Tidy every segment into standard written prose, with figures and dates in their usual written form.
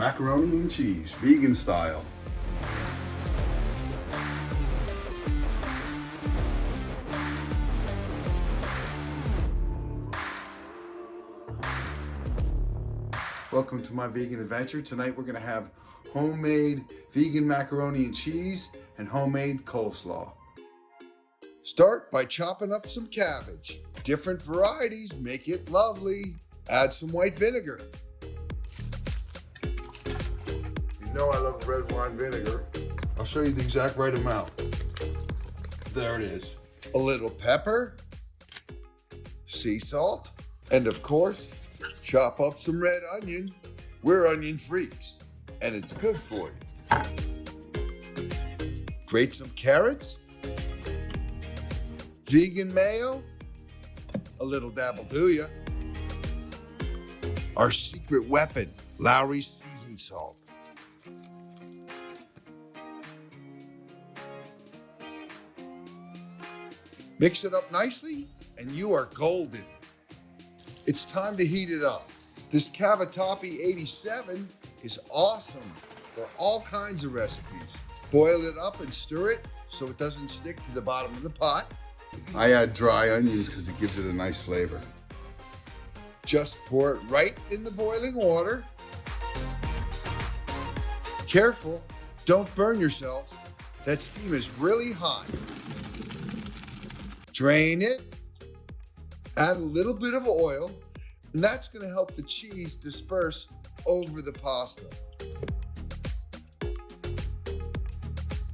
Macaroni and cheese, vegan style. Welcome to my vegan adventure. Tonight we're gonna have homemade vegan macaroni and cheese and homemade coleslaw. Start by chopping up some cabbage. Different varieties make it lovely. Add some white vinegar. You know I love red wine vinegar. I'll show you the exact right amount. There it is. A little pepper, sea salt, and of course, chop up some red onion. We're onion freaks, and it's good for you. Grate some carrots, vegan mayo, a little dab will do ya. Our secret weapon, Lowry's seasoned salt. Mix it up nicely, and you are golden. It's time to heat it up. This Cavatappi 87 is awesome for all kinds of recipes. Boil it up and stir it so it doesn't stick to the bottom of the pot. I add dry onions because it gives it a nice flavor. Just pour it right in the boiling water. Careful, don't burn yourselves. That steam is really hot. Drain it. Add a little bit of oil, and that's going to help the cheese disperse over the pasta.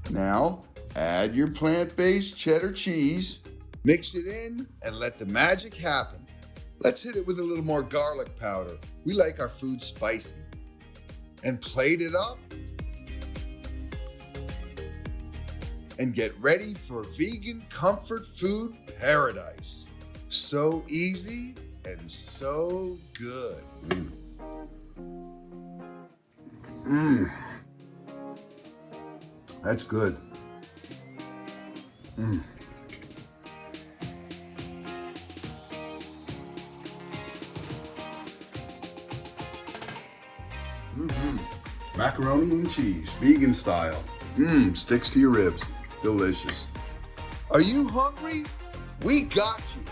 Now, add your plant-based cheddar cheese. Mix it in and let the magic happen. Let's hit it with a little more garlic powder. We like our food spicy. And plate it up. And get ready for vegan comfort food paradise. So easy and so good. That's good. Macaroni and cheese, vegan style. Sticks to your ribs. Delicious. Are you hungry? We got you.